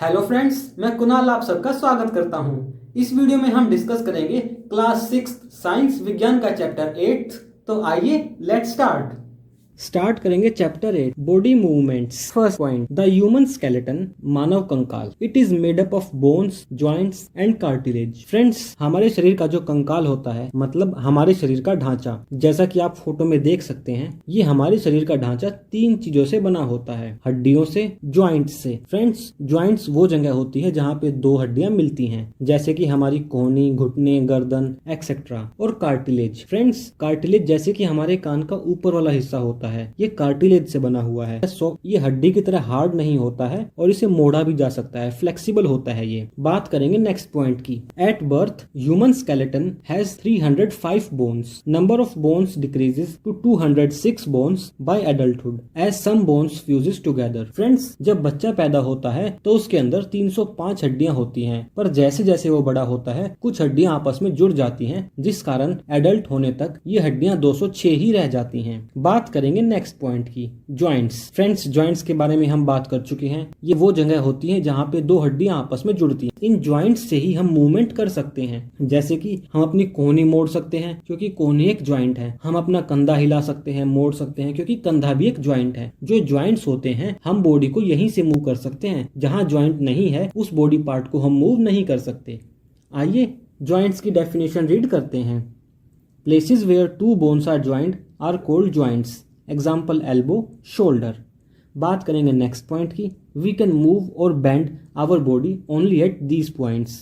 Hello friends, मैं कुणाल आप सबका स्वागत करता हूं। इस वीडियो में हम डिस्कस करेंगे क्लास 6 साइंस विज्ञान का चैप्टर 8। तो आइए लेट्स स्टार्ट करेंगे chapter 8 body movements. First point, the human skeleton, मानव कंकाल। It is made up of bones, joints and cartilage. Friends, हमारे शरीर का जो कंकाल होता है, मतलब हमारे शरीर का ढांचा, जैसा कि आप फोटो में देख सकते हैं, ये हमारे शरीर का ढांचा 3 चीजों से बना होता है, हड्डियों से, ज्वाइंट्स से। फ्रेंड्स, ज्वाइंट्स वो जगह होती है जहाँ पे 2 हड्डियां मिलती हैं, जैसे कि हमारी कोहनी, घुटने, गर्दन एक्सेट्रा। और कार्टिलेज। फ्रेंड्स, कार्टिलेज जैसे कि हमारे कान का ऊपर वाला हिस्सा होता है, ये कार्टिलेज से बना हुआ है। ये हड्डी की तरह हार्ड नहीं होता है और इसे मोड़ा भी जा सकता है, फ्लेक्सिबल होता है ये। बात करेंगे नेक्स्ट पॉइंट की। At birth human skeleton has 305 bones. Number of bones decreases to 206 bones by adulthood as some bones fuses together. Friends, जब बच्चा पैदा होता है तो उसके अंदर 305 हड्डियां होती हैं, पर जैसे जैसे वो बड़ा होता है कुछ हड्डियां आपस में जुड़ जाती हैं, जिस कारण एडल्ट होने तक ये हड्डियां 206 ही रह जाती हैं। बात करेंगे नेक्स्ट पॉइंट की, ज्वाइंट्स। फ्रेंड्स, ज्वाइंट्स के बारे में हम बात कर चुके हैं। ये वो जगह होती है जहाँ पे 2 हड्डियां आपस में जुड़ती हैं। इन ज्वाइंट्स से ही हम मूवमेंट कर सकते हैं, जैसे कि हम अपनी कोहनी मोड़ सकते हैं क्योंकि कोहनी एक ज्वाइंट है। हम अपना कंधा हिला सकते हैं, मोड़ सकते हैं क्योंकि कंधा भी एक ज्वाइंट है। जो ज्वाइंट्स होते हैं, हम बॉडी को यहीं से मूव कर सकते हैं। जहाँ ज्वाइंट नहीं है उस बॉडी पार्ट को हम मूव नहीं कर सकते। आइए ज्वाइंट्स की डेफिनेशन रीड करते हैं। Places where 2 bones are joint are called joints. Example elbow, shoulder. बात करेंगे नेक्स्ट पॉइंट की। वी कैन मूव और bend our body only at these points.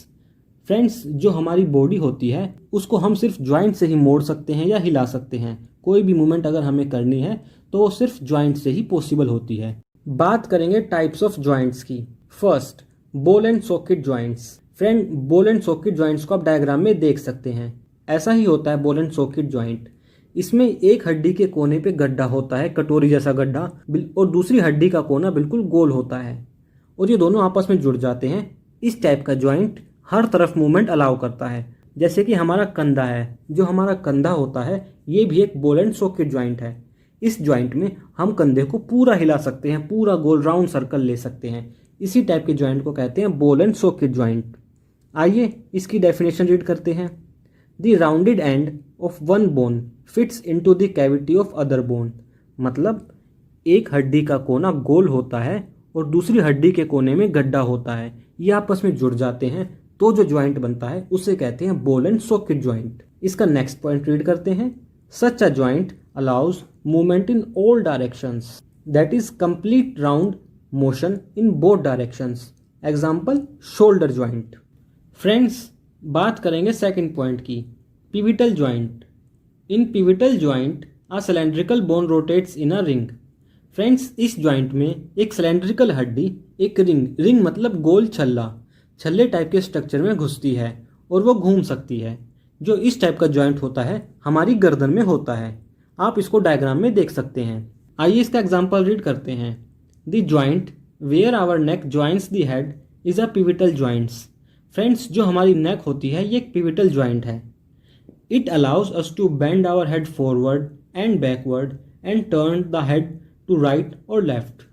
Friends, जो हमारी बॉडी होती है उसको हम सिर्फ ज्वाइंट से ही मोड़ सकते हैं या हिला सकते हैं। कोई भी मूवमेंट अगर हमें करनी है तो वो सिर्फ ज्वाइंट से ही पॉसिबल होती है। बात करेंगे टाइप्स ऑफ ज्वाइंट्स की। First, ball and socket joints. Friend, ball and socket joints को आप डायग्राम में देख सकते हैं। ऐसा ही होता है बॉल एंड सॉकेट ज्वाइंट। इसमें एक हड्डी के कोने पे गड्ढा होता है, कटोरी जैसा गड्ढा, और दूसरी हड्डी का कोना बिल्कुल गोल होता है और ये दोनों आपस में जुड़ जाते हैं। इस टाइप का ज्वाइंट हर तरफ मूवमेंट अलाउ करता है। जैसे कि हमारा कंधा है, जो हमारा कंधा होता है ये भी एक बॉल एंड सॉकेट ज्वाइंट है। इस ज्वाइंट में हम कंधे को पूरा हिला सकते हैं, पूरा गोल राउंड सर्कल ले सकते हैं। इसी टाइप के ज्वाइंट को कहते हैं बॉल एंड सॉकेट ज्वाइंट। आइए इसकी डेफिनेशन रीड करते हैं। The rounded end of one bone fits into the cavity of other bone. मतलब एक हड्डी का कोना गोल होता है और दूसरी हड्डी के कोने में गड्ढा होता है, ये आपस में जुड़ जाते हैं तो जो ज्वाइंट बनता है उसे कहते हैं बॉल एंड सॉकेट ज्वाइंट। इसका नेक्स्ट पॉइंट रीड करते हैं। Such a joint allows movement in all directions, that is complete round motion in both directions. Example shoulder joint. Friends, बात करेंगे सेकंड पॉइंट की, pivotal joint. In pivotal joint a cylindrical bone rotates in a ring. Friends, इस joint में एक cylindrical हड्डी एक ring मतलब गोल छल्ले टाइप के स्ट्रक्चर में घुसती है और वो घूम सकती है। जो इस टाइप का ज्वाइंट होता है हमारी गर्दन में होता है। आप इसको डायग्राम में देख सकते हैं। आइए इसका एग्जाम्पल रीड करते हैं। The joint where our neck joints the head is a pivotal joints. Friends, जो हमारी नेक होती है ये एक पिविटल ज्वाइंट है। It allows us to bend our head forward and backward and turn the head to right और left.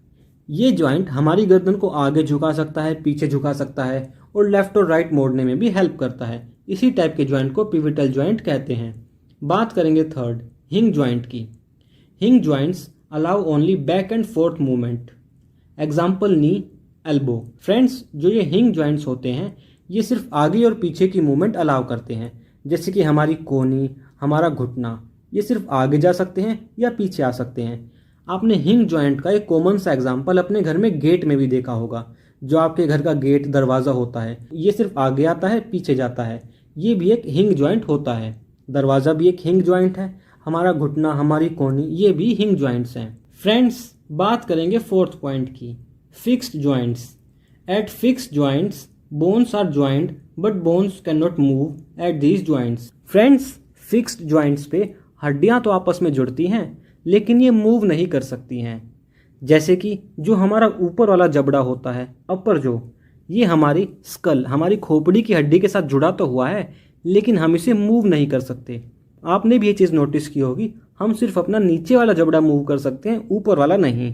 ये ज्वाइंट हमारी गर्दन को आगे झुका सकता है, पीछे झुका सकता है और लेफ्ट और राइट मोड़ने में भी हेल्प करता है। इसी टाइप के ज्वाइंट को पिविटल ज्वाइंट कहते हैं। बात करेंगे थर्ड, हिंग ज्वाइंट की। हिंग joints allow only back and fourth movement. Example knee, elbow. Friends, जो ये हिंग ज्वाइंट्स होते हैं ये सिर्फ आगे और पीछे की मूवमेंट अलाउ करते हैं। जैसे कि हमारी कोहनी, हमारा घुटना, ये सिर्फ आगे जा सकते हैं या पीछे आ सकते हैं। आपने हिंग ज्वाइंट का एक कॉमन सा एग्जांपल अपने घर में गेट में भी देखा होगा। जो आपके घर का गेट, दरवाज़ा होता है, ये सिर्फ आगे आता है, पीछे जाता है। ये भी एक हिंग ज्वाइंट होता है। दरवाज़ा भी एक हिंग ज्वाइंट है। हमारा घुटना, हमारी कोहनी, ये भी हिंग ज्वाइंट्स हैं। फ्रेंड्स, बात करेंगे फोर्थ पॉइंट की, fixed joints. At fixed joints bones are joint but bones can not move at these joints. Friends, fixed joints पे हड्डियां तो आपस में जुड़ती हैं लेकिन ये मूव नहीं कर सकती हैं। जैसे कि जो हमारा ऊपर वाला जबड़ा होता है, अपर जो, ये हमारी स्कल, हमारी खोपड़ी की हड्डी के साथ जुड़ा तो हुआ है लेकिन हम इसे मूव नहीं कर सकते। आपने भी ये चीज़ नोटिस की होगी, हम सिर्फ अपना नीचे वाला जबड़ा मूव कर सकते हैं, ऊपर वाला नहीं।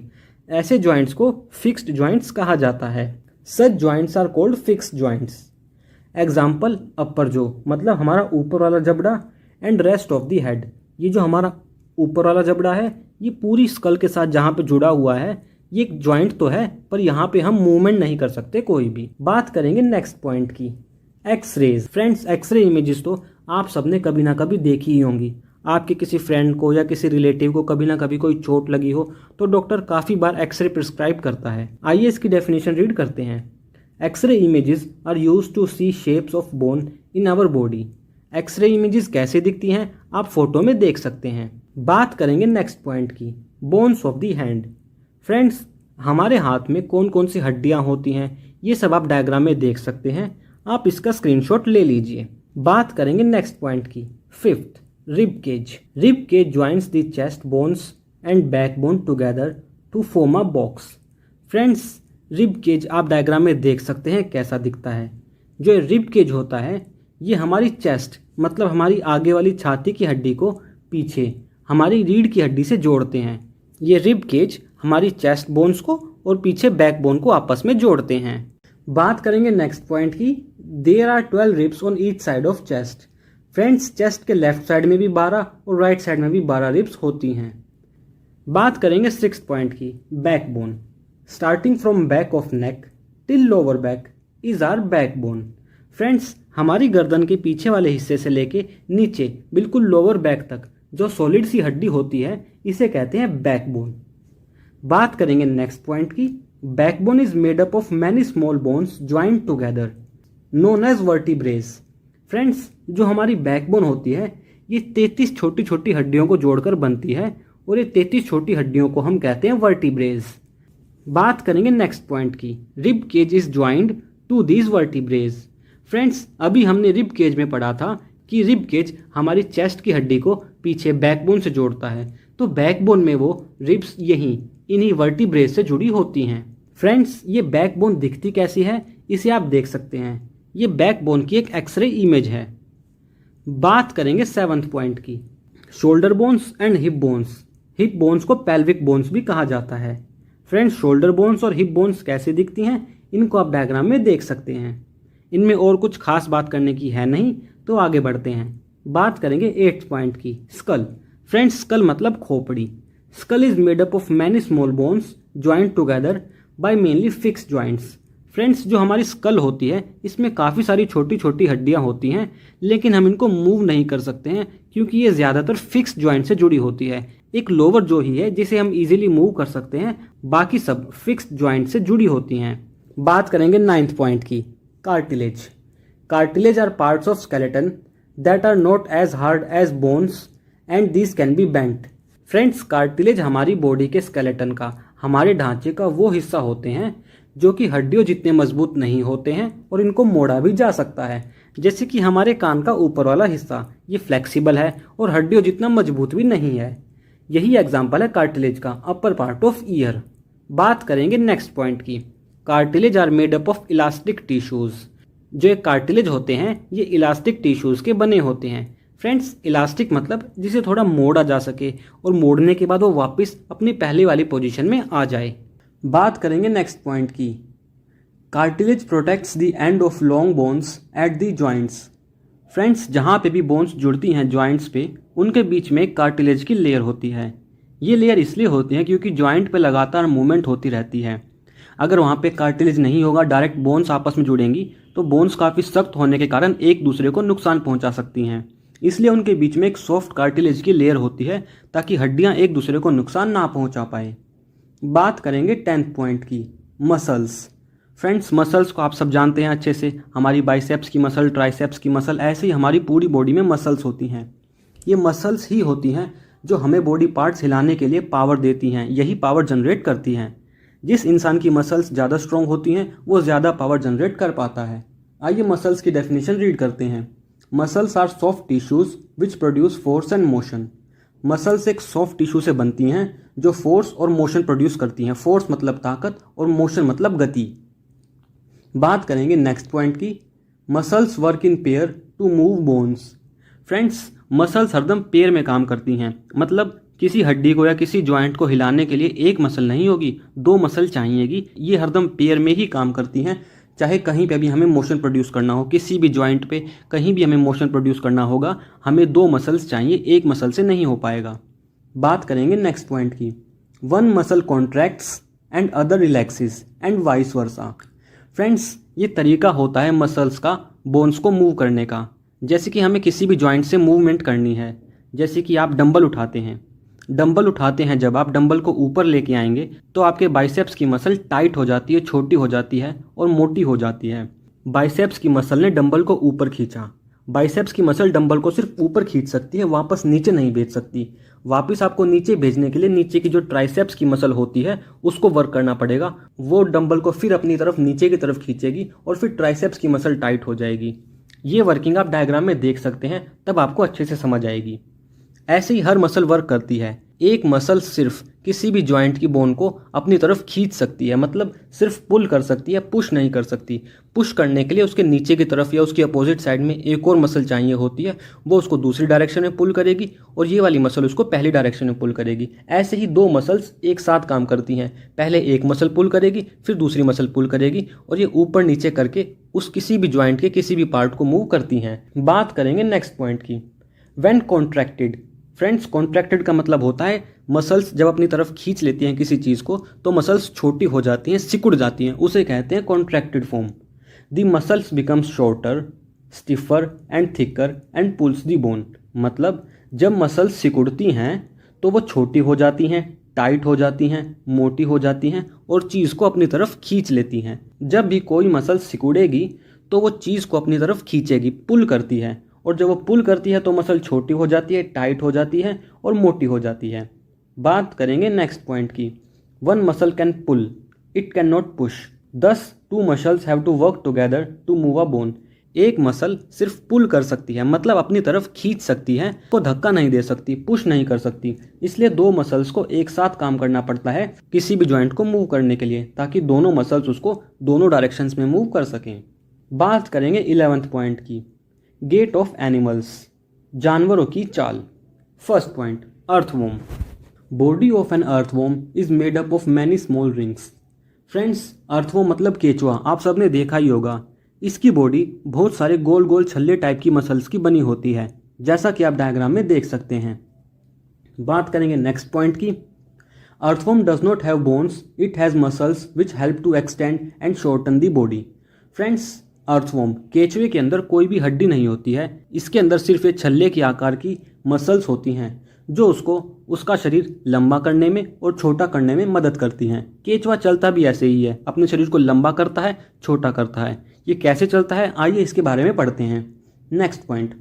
ऐसे ज्वाइंट्स को फिक्स्ड ज्वाइंट्स कहा जाता है। Such joints are called fixed joints. Example, upper जो मतलब हमारा ऊपर वाला जबड़ा and rest of the head. ये जो हमारा ऊपर वाला जबड़ा है ये पूरी स्कल के साथ जहाँ पे जुड़ा हुआ है, ये एक जॉइंट तो है पर यहाँ पे हम मूवमेंट नहीं कर सकते कोई भी। बात करेंगे नेक्स्ट पॉइंट की, एक्सरेज। फ्रेंड्स, एक्सरे इमेजेस तो आप सबने कभी ना कभी देखी ही होंगी। आपके किसी फ्रेंड को या किसी रिलेटिव को कभी ना कभी कोई चोट लगी हो तो डॉक्टर काफ़ी बार एक्सरे प्रिस्क्राइब करता है। आइए इसकी डेफिनेशन रीड करते हैं। X-ray images are used to see shapes of bone in our body. X-ray images कैसे दिखती हैं आप फोटो में देख सकते हैं। बात करेंगे नेक्स्ट पॉइंट की, bones of the hand. Friends, हमारे हाथ में कौन कौन सी हड्डियां होती हैं ये सब आप डायग्राम में देख सकते हैं, आप इसका स्क्रीनशॉट ले लीजिए। बात करेंगे नेक्स्ट पॉइंट की, fifth, rib cage. Rib cage joints the chest bones and backbone together to form a box. Friends, rib cage आप डायग्राम में देख सकते हैं कैसा दिखता है। जो रिब केज होता है ये हमारी चेस्ट मतलब हमारी आगे वाली छाती की हड्डी को पीछे हमारी रीढ़ की हड्डी से जोड़ते हैं। ये रिब केज हमारी चेस्ट बोन्स को और पीछे बैकबोन को आपस में जोड़ते हैं। बात करेंगे नेक्स्ट पॉइंट की, there are 12 ribs on each side of chest. Friends, chest के लेफ्ट साइड में भी 12 और राइट साइड में भी 12 रिब्स होती हैं। बात करेंगे सिक्स्थ पॉइंट की, backbone. Starting from back of neck till lower back is our backbone. Friends, हमारी गर्दन के पीछे वाले हिस्से से लेके नीचे बिल्कुल लोअर बैक तक जो सॉलिड सी हड्डी होती है इसे कहते हैं बैकबोन। बात करेंगे नेक्स्ट पॉइंट की, backbone is made up of many small bones joint together known as vertebrae. Friends, जो हमारी बैकबोन होती है ये 33 छोटी छोटी हड्डियों को जोड़कर बनती है और ये 33 छोटी हड्डियों को हम कहते हैं वर्टिब्रेज। बात करेंगे नेक्स्ट पॉइंट की, rib cage is joined to these vertebrae. Friends, अभी हमने रिब केज में पढ़ा था कि रिब केज हमारी चेस्ट की हड्डी को पीछे बैकबोन से जोड़ता है, तो बैकबोन में वो रिब्स यहीं इन्हीं वर्टिब्रेज से जुड़ी होती हैं। फ्रेंड्स, ये बैकबोन दिखती कैसी है इसे आप देख सकते हैं, ये बैकबोन की एक एक्सरे इमेज है। बात करेंगे सेवंथ पॉइंट की, shoulder bones and hip bones. Hip bones को पेल्विक बोन्स भी कहा जाता है। फ्रेंड्स, शोल्डर बोन्स और हिप बोन्स कैसे दिखती हैं इनको आप डायग्राम में देख सकते हैं। इनमें और कुछ खास बात करने की है नहीं, तो आगे बढ़ते हैं। बात करेंगे 8th पॉइंट की, स्कल। फ्रेंड्स, स्कल मतलब खोपड़ी। Skull is made up of many small bones joint together by mainly fixed joints. Friends, जो हमारी स्कल होती है इसमें काफ़ी सारी छोटी छोटी हड्डियां होती हैं, लेकिन हम इनको मूव नहीं कर सकते हैं क्योंकि ये ज़्यादातर फिक्स्ड जॉइंट से जुड़ी होती है। एक लोअर जो ही है जिसे हम इजीली मूव कर सकते हैं, बाकी सब फिक्स्ड जॉइंट से जुड़ी होती हैं। बात करेंगे 9th पॉइंट की, cartilage. Cartilage are parts of skeleton that are not as hard as bones and this can be bent. Friends, cartilage हमारी बॉडी के स्केलेटन का, हमारे ढांचे का वो हिस्सा होते हैं जो कि हड्डियों जितने मजबूत नहीं होते हैं और इनको मोड़ा भी जा सकता है। जैसे कि हमारे कान का ऊपर वाला हिस्सा ये फ्लेक्सिबल है और हड्डियों जितना मजबूत भी नहीं है। यही एग्जाम्पल है कार्टिलेज का, अपर पार्ट ऑफ ईयर। बात करेंगे नेक्स्ट पॉइंट की, cartilage are made up of elastic tissues. जो एक कार्टिलेज होते हैं ये इलास्टिक टिश्यूज के बने होते हैं। फ्रेंड्स, इलास्टिक मतलब जिसे थोड़ा मोड़ा जा सके और मोड़ने के बाद वो वापस अपनी पहले वाली पोजीशन में आ जाए। बात करेंगे नेक्स्ट पॉइंट की, cartilage protects the end of long bones at the joints. Friends, जहाँ पे भी बोन्स जुड़ती हैं जॉइंट्स पे उनके बीच में एक कार्टिलेज की लेयर होती है। ये लेयर इसलिए होती है क्योंकि जॉइंट पे लगातार मूवमेंट होती रहती है। अगर वहाँ पे कार्टिलेज नहीं होगा, डायरेक्ट बोन्स आपस में जुड़ेंगी तो बोन्स काफ़ी सख्त होने के कारण एक दूसरे को नुकसान पहुँचा सकती हैं। इसलिए उनके बीच में एक सॉफ्ट कार्टिलेज की लेयर होती है ताकि हड्डियाँ एक दूसरे को नुकसान ना पहुँचा पाए। बात करेंगे 10th पॉइंट की, मसल्स। फ्रेंड्स, मसल्स को आप सब जानते हैं अच्छे से, हमारी बाइसेप्स की मसल, ट्राइसेप्स की मसल, ऐसे ही हमारी पूरी बॉडी में मसल्स होती हैं। ये मसल्स ही होती हैं जो हमें बॉडी पार्ट्स हिलाने के लिए पावर देती हैं, यही पावर जनरेट करती हैं। जिस इंसान की मसल्स ज़्यादा स्ट्रॉन्ग होती हैं वो ज़्यादा पावर जनरेट कर पाता है। आइए मसल्स की डेफिनेशन रीड करते हैं। Muscles are soft tissues which produce force and motion. Muscles एक सॉफ्ट टिश्यू से बनती हैं जो फोर्स और मोशन प्रोड्यूस करती हैं। फोर्स मतलब ताकत और मोशन मतलब गति। बात करेंगे नेक्स्ट पॉइंट की, muscles work in pair to move bones. Friends, muscles हरदम पेयर में काम करती हैं, मतलब किसी हड्डी को या किसी जॉइंट को हिलाने के लिए एक मसल नहीं होगी, दो मसल चाहिएगी। ये हरदम पेयर में ही काम करती हैं। चाहे कहीं पे भी हमें मोशन प्रोड्यूस करना हो, किसी भी जॉइंट पे कहीं भी हमें मोशन प्रोड्यूस करना होगा, हमें दो मसल्स चाहिए, एक मसल से नहीं हो पाएगा। बात करेंगे नेक्स्ट पॉइंट की। One muscle contracts and other relaxes and vice versa. Friends, ये तरीका होता है मसल्स का बोन्स को मूव करने का। जैसे कि हमें किसी भी जॉइंट से मूवमेंट करनी है, जैसे कि आप डंबल उठाते हैं। डंबल उठाते हैं, जब आप डंबल को ऊपर लेके आएंगे तो आपके बाइसेप्स की मसल टाइट हो जाती है, छोटी हो जाती है और मोटी हो जाती है। बाइसेप्स की मसल ने डंबल को ऊपर खींचा। बाइसेप्स की मसल डंबल को सिर्फ ऊपर खींच सकती है, वापस नीचे नहीं भेज सकती। वापस आपको नीचे भेजने के लिए नीचे की जो ट्राइसेप्स की मसल होती है उसको वर्क करना पड़ेगा। वो डंबल को फिर अपनी तरफ नीचे की तरफ खींचेगी और फिर ट्राइसेप्स की मसल टाइट हो जाएगी। ये वर्किंग आप डायग्राम में देख सकते हैं, तब आपको अच्छे से समझ आएगी। ऐसे ही हर मसल वर्क करती है। एक मसल सिर्फ किसी भी जॉइंट की बोन को अपनी तरफ खींच सकती है, मतलब सिर्फ पुल कर सकती है, पुश नहीं कर सकती। पुश करने के लिए उसके नीचे की तरफ या उसकी अपोजिट साइड में एक और मसल चाहिए होती है, वो उसको दूसरी डायरेक्शन में पुल करेगी और ये वाली मसल उसको पहली डायरेक्शन में पुल करेगी। ऐसे ही दो मसल्स एक साथ काम करती हैं। पहले एक मसल पुल करेगी, फिर दूसरी मसल पुल करेगी और ये ऊपर नीचे करके उस किसी भी जॉइंट के किसी भी पार्ट को मूव करती हैं। बात करेंगे नेक्स्ट पॉइंट की। When contracted. फ्रेंड्स, कॉन्ट्रैक्टेड का मतलब होता है मसल्स जब अपनी तरफ खींच लेती हैं किसी चीज़ को तो मसल्स छोटी हो जाती हैं, सिकुड़ जाती हैं, उसे कहते हैं contracted form. The muscles becomes shorter, stiffer and thicker and pulls the bone. मतलब जब मसल्स सिकुड़ती हैं तो वो छोटी हो जाती हैं, टाइट हो जाती हैं, मोटी हो जाती हैं और चीज़ को अपनी तरफ खींच लेती हैं। जब भी कोई मसल सिकुड़ेगी तो वो चीज़ को अपनी तरफ खींचेगी, पुल करती है, और जब वो पुल करती है तो मसल छोटी हो जाती है, टाइट हो जाती है और मोटी हो जाती है। बात करेंगे नेक्स्ट पॉइंट की। One muscle can pull, it can not push, thus two muscles have to work together to move a bone. एक मसल सिर्फ पुल कर सकती है, मतलब अपनी तरफ खींच सकती है, को धक्का नहीं दे सकती, पुश नहीं कर सकती। इसलिए दो मसल्स को एक साथ काम करना पड़ता है किसी भी जॉइंट को मूव करने के लिए, ताकि दोनों मसल्स उसको दोनों डायरेक्शंस में मूव कर सकें। बात करेंगे 11th पॉइंट की। गेट ऑफ एनिमल्स, जानवरों की चाल। First point, earthworm. Body of an earthworm is made up of many small rings. Friends, earthworm मतलब केचुआ, आप सबने देखा ही होगा। इसकी बॉडी बहुत सारे गोल गोल छल्ले टाइप की मसल्स की बनी होती है, जैसा कि आप डायग्राम में देख सकते हैं। बात करेंगे नेक्स्ट पॉइंट की। Earthworm does not have bones, it has muscles which help to extend and shorten the body. Friends, earthworm केचुए के अंदर कोई भी हड्डी नहीं होती है, इसके अंदर सिर्फ एक छल्ले के आकार की मसल्स होती हैं जो उसको उसका शरीर लंबा करने में और छोटा करने में मदद करती हैं। केचुआ चलता भी ऐसे ही है, अपने शरीर को लंबा करता है, छोटा करता है। ये कैसे चलता है, आइए इसके बारे में पढ़ते हैं। Next point,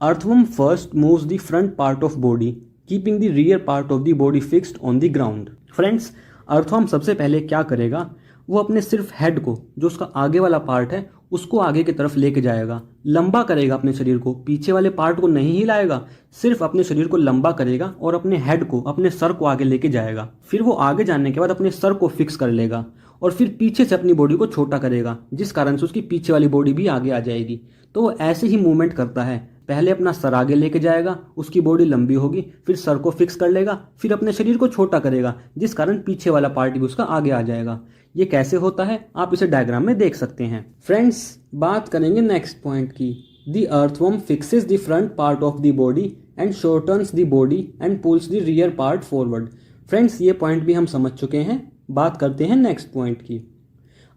earthworm first moves the front part of body keeping the rear part of the body fixed on the ground. Friends, earthworm सबसे पहले क्या करेगा, वो अपने सिर्फ हेड को, जो उसका आगे वाला पार्ट है, उसको आगे की तरफ लेके जाएगा, लंबा करेगा अपने शरीर को, पीछे वाले पार्ट को नहीं हिलाएगा, सिर्फ अपने शरीर को लंबा करेगा और अपने हेड को, अपने सर को आगे लेके जाएगा। फिर वो आगे जाने के बाद अपने सर को फिक्स कर लेगा और फिर पीछे से अपनी बॉडी को छोटा करेगा, जिस कारण से उसकी पीछे वाली बॉडी भी आगे आ जाएगी। तो वो ऐसे ही मूवमेंट करता है, पहले अपना सर आगे लेके जाएगा, उसकी बॉडी लंबी होगी, फिर सर को फिक्स कर लेगा, फिर अपने शरीर को छोटा करेगा, जिस कारण पीछे वाला पार्ट भी उसका आगे आ जाएगा। ये कैसे होता है, आप इसे डायग्राम में देख सकते हैं। फ्रेंड्स, बात करेंगे नेक्स्ट पॉइंट की। The earthworm fixes the front part of the body and shortens the body and pulls the rear part forward. Friends, ये पॉइंट भी हम समझ चुके हैं। बात करते हैं नेक्स्ट पॉइंट की।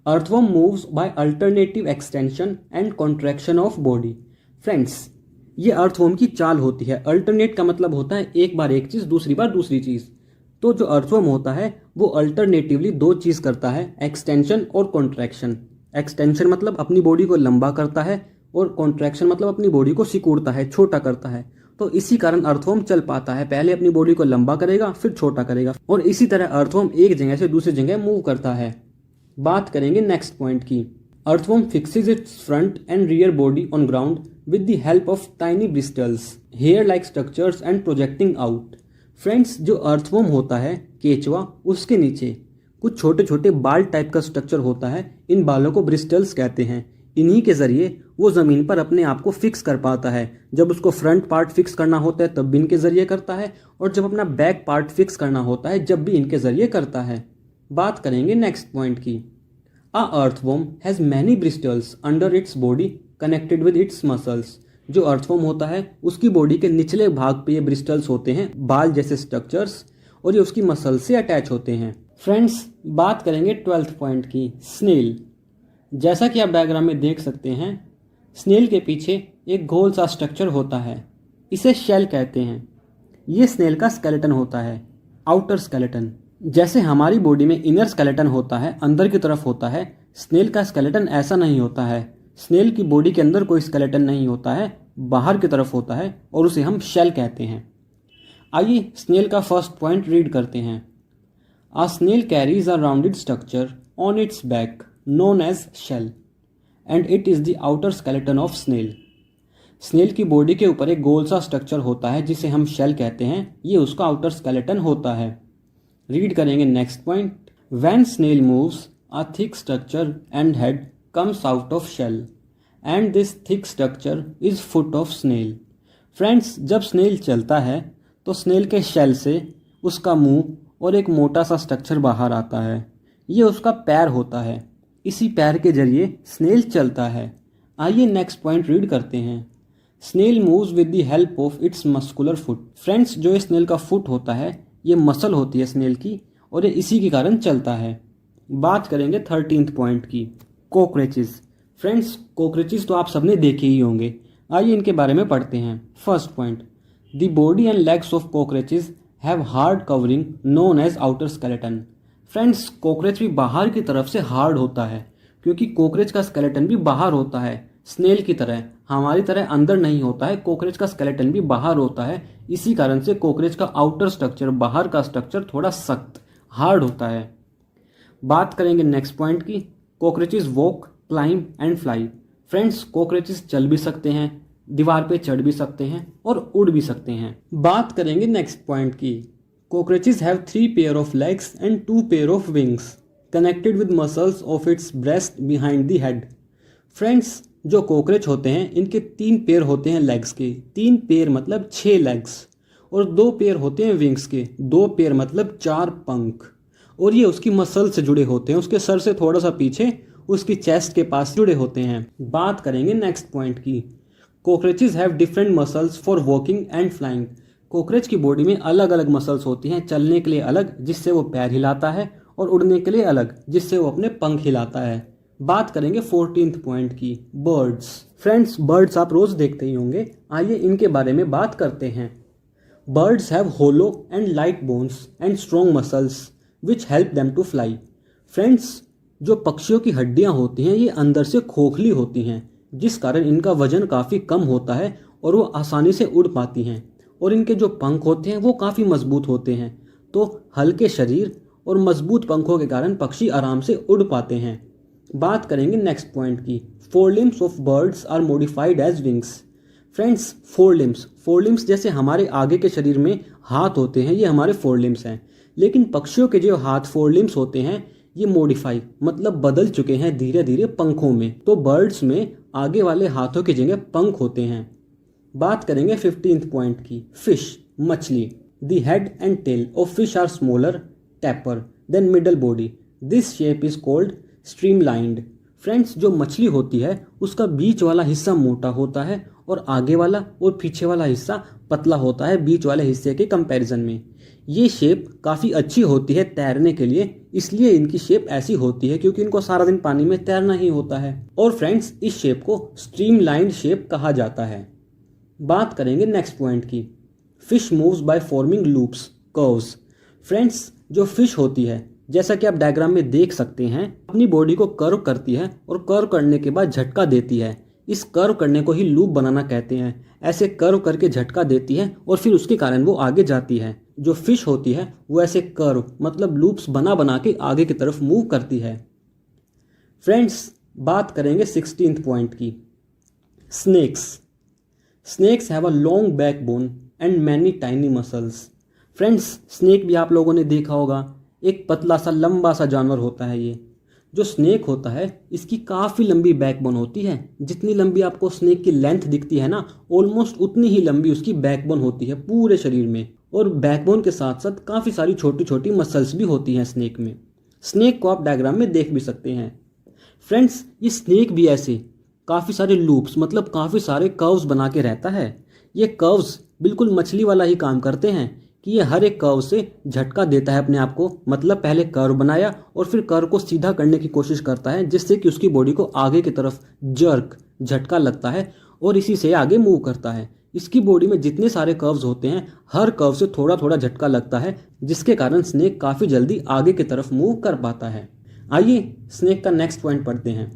Earthworm moves by alternative extension and contraction of body. Friends, ये अर्थवॉर्म की चाल होती है। अल्टरनेट का मतलब होता है एक बार एक चीज़, दूसरी बार दूसरी चीज़। तो जो अर्थवॉर्म होता है वो अल्टरनेटिवली दो चीज़ करता है, एक्सटेंशन और कॉन्ट्रैक्शन। एक्सटेंशन मतलब अपनी बॉडी को लंबा करता है और कॉन्ट्रैक्शन मतलब अपनी बॉडी को सिकुड़ता है, छोटा करता है। तो इसी कारण अर्थवॉर्म चल पाता है, पहले अपनी बॉडी को लंबा करेगा फिर छोटा करेगा, और इसी तरह अर्थवॉर्म एक जगह से दूसरी जगह मूव करता है। बात करेंगे नेक्स्ट पॉइंट की। Earthworm fixes it's front end rear body on ground with the help of tiny bristles, hair-like structures and projecting out. Friends, जो अर्थवॉर्म होता है केचुआ, उसके नीचे कुछ छोटे छोटे बाल टाइप का स्ट्रक्चर होता है। इन बालों को ब्रिस्टल्स कहते हैं। इन्हीं के ज़रिए वो ज़मीन पर अपने आप को फिक्स कर पाता है। जब उसको फ्रंट पार्ट फिक्स करना होता है तब भी इनके ज़रिए करता है, और जब अपना बैक पार्ट फिक्स करना होता है जब भी इनके ज़रिए करता है। बात करेंगे नेक्स्ट पॉइंट की। A earthworm has many bristles under its body connected with its muscles. जो अर्थवॉर्म होता है उसकी बॉडी के निचले भाग पे ये ब्रिस्टल्स होते हैं, बाल जैसे स्ट्रक्चर्स, और ये उसकी मसल से अटैच होते हैं। फ्रेंड्स, बात करेंगे 12th पॉइंट की, स्नेल। जैसा कि आप डायग्राम में देख सकते हैं, स्नेल के पीछे एक गोल सा स्ट्रक्चर होता है, इसे शेल कहते हैं। ये स्नेल का स्केलेटन होता है, आउटर स्केलेटन। जैसे हमारी बॉडी में इनर स्केलेटन होता है, अंदर की तरफ होता है, स्नेल का स्केलेटन ऐसा नहीं होता है। स्नेल की बॉडी के अंदर कोई स्केलेटन नहीं होता है, बाहर की तरफ होता है, और उसे हम शेल कहते हैं। आइए स्नेल का फर्स्ट पॉइंट रीड करते हैं। A snail carries a rounded structure on its back known as shell and it is the outer skeleton of snail. Snail की बॉडी के ऊपर एक गोल सा स्ट्रक्चर होता है जिसे हम शेल कहते हैं, ये उसका आउटर स्केलेटन होता है। रीड करेंगे next point. When snail moves, a thick structure and head comes out of shell and this thick structure is foot of snail. Friends, जब स्नेल चलता है तो स्नेल के शेल से उसका मुंह और एक मोटा सा स्ट्रक्चर बाहर आता है, ये उसका पैर होता है। इसी पैर के जरिए स्नेल चलता है। आइए नेक्स्ट पॉइंट रीड करते हैं। Snail moves with the help of its muscular foot. Friends, जो स्नेल का फुट होता है ये मसल होती है स्नेल की, और ये इसी के कारण चलता है। बात करेंगे 13th पॉइंट की, कॉकरोचेस। फ्रेंड्स, कॉकरोचेस तो आप सबने देखे ही होंगे। आइए इनके बारे में पढ़ते हैं। First point, the body and legs of cockroaches have hard covering known as outer skeleton. Friends, cockroach भी बाहर की तरफ से हार्ड होता है, क्योंकि कॉकरोच का स्केलेटन भी बाहर होता है, स्नेल की तरह, हमारी तरह अंदर नहीं होता है। कॉकरोच का स्केलेटन भी बाहर होता है, इसी कारण से कॉकरोच का आउटर स्ट्रक्चर, बाहर का स्ट्रक्चर थोड़ा सख्त, हार्ड होता है। बात करेंगे नेक्स्ट पॉइंट की, cockroaches walk, climb and fly. Friends, cockroaches चल भी सकते हैं, दीवार पे चढ़ भी सकते हैं और उड़ भी सकते हैं। बात करेंगे नेक्स्ट पॉइंट की, cockroaches have 3 pair of legs and 2 pair of wings connected with muscles of its breast behind the head. Friends, जो कॉकरोच होते हैं इनके 3 पेयर होते हैं लेग्स के, 3 पेयर मतलब 6 लेग्स, और 2 पेयर होते हैं विंग्स के, 2 पेयर मतलब 4 पंख, और ये उसकी मसल से जुड़े होते हैं, उसके सर से थोड़ा सा पीछे उसकी चेस्ट के पास जुड़े होते हैं। बात करेंगे नेक्स्ट पॉइंट की, cockroaches have different muscles for walking and flying. Cockroach की बॉडी में अलग अलग मसल्स होती हैं, चलने के लिए अलग जिससे वो पैर हिलाता है, और उड़ने के लिए अलग जिससे वो अपने पंख हिलाता है। बात करेंगे 14th पॉइंट की, बर्ड्स। फ्रेंड्स, बर्ड्स आप रोज देखते ही होंगे, आइए इनके बारे में बात करते हैं। Birds have hollow and light bones and strong muscles which help them to fly. Friends, जो पक्षियों की हड्डियां होती हैं ये अंदर से खोखली होती हैं, जिस कारण इनका वजन काफ़ी कम होता है और वो आसानी से उड़ पाती हैं, और इनके जो पंख होते हैं वो काफ़ी मजबूत होते हैं। तो हल्के शरीर और मजबूत पंखों के कारण पक्षी आराम से उड़ पाते हैं। बात करेंगे नेक्स्ट पॉइंट की, forelimbs of birds are modified as wings. Friends, forelimbs जैसे हमारे आगे के शरीर में हाथ होते हैं, ये हमारे फोरलिम्स हैं, लेकिन पक्षियों के जो हाथ फोरलिम्स होते हैं ये मॉडिफाई मतलब बदल चुके हैं धीरे धीरे पंखों में। तो बर्ड्स में आगे वाले हाथों की जगह पंख होते हैं। बात करेंगे 15th पॉइंट की, फिश, मछली। The head and tail of fish are smaller, taper than middle body, this shape is called streamlined. Friends, जो मछली होती है उसका बीच वाला हिस्सा मोटा होता है और आगे वाला और पीछे वाला हिस्सा पतला होता है बीच वाले हिस्से के कंपैरिजन में। ये शेप काफ़ी अच्छी होती है तैरने के लिए, इसलिए इनकी शेप ऐसी होती है क्योंकि इनको सारा दिन पानी में तैरना ही होता है। और फ्रेंड्स, इस शेप को स्ट्रीमलाइंड शेप कहा जाता है। बात करेंगे नेक्स्ट पॉइंट की, fish moves by forming loops, curves. Friends, जो फिश होती है जैसा कि आप डायग्राम में देख सकते हैं, अपनी बॉडी को कर्व करती है और कर्व करने के बाद झटका देती है। इस कर्व करने को ही लूप बनाना कहते हैं। ऐसे कर्व करके झटका देती है और फिर उसके कारण वो आगे जाती है। जो फिश होती है वो ऐसे कर्व मतलब लूप्स बना बना के आगे की तरफ मूव करती है। फ्रेंड्स, बात करेंगे 16th पॉइंट की, snakes have a long backbone and many tiny muscles. Friends, snake भी आप लोगों ने देखा होगा, एक पतला सा लंबा सा जानवर होता है ये, जो स्नेक होता है इसकी काफ़ी लंबी बैकबोन होती है। जितनी लंबी आपको स्नेक की लेंथ दिखती है ना, ऑलमोस्ट उतनी ही लंबी उसकी बैकबोन होती है पूरे शरीर में। और बैकबोन के साथ साथ काफ़ी सारी छोटी छोटी मसल्स भी होती हैं स्नेक में। स्नेक को आप डायग्राम में देख भी सकते हैं। फ्रेंड्स, ये स्नेक भी ऐसे काफ़ी सारे लूप्स मतलब काफ़ी सारे कर्व्स बना के रहता है। ये कर्व्स बिल्कुल मछली वाला ही काम करते हैं कि ये हर एक कर्व से झटका देता है अपने आप को। मतलब पहले कर्व बनाया और फिर कर्व को सीधा करने की कोशिश करता है, जिससे कि उसकी बॉडी को आगे की तरफ जर्क झटका लगता है और इसी से आगे मूव करता है। इसकी बॉडी में जितने सारे कर्व्स होते हैं, हर कर्व से थोड़ा थोड़ा झटका लगता है, जिसके कारण स्नेक काफ़ी जल्दी आगे की तरफ मूव कर पाता है। आइए स्नेक का नेक्स्ट पॉइंट पढ़ते हैं।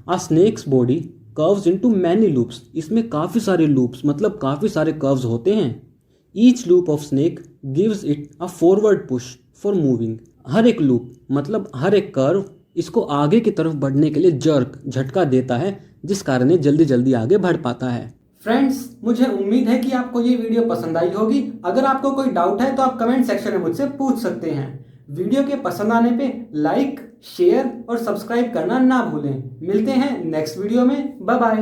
A snake's body curves into many loops. इसमें काफ़ी सारे लूप्स मतलब काफ़ी सारे कर्व्स होते हैं। Each loop of snake gives it a forward push for moving. हर एक लूप मतलब हर एक कर्व इसको आगे की तरफ बढ़ने के लिए जर्क झटका देता है, जिस कारण ये जल्दी जल्दी आगे बढ़ पाता है। फ्रेंड्स, मुझे उम्मीद है कि आपको ये वीडियो पसंद आई होगी। अगर आपको कोई डाउट है तो आप कमेंट सेक्शन में मुझसे पूछ सकते हैं। वीडियो के पसंद आने पे लाइक, शेयर और सब्सक्राइब करना ना भूलें। मिलते हैं नेक्स्ट वीडियो में। Bye bye.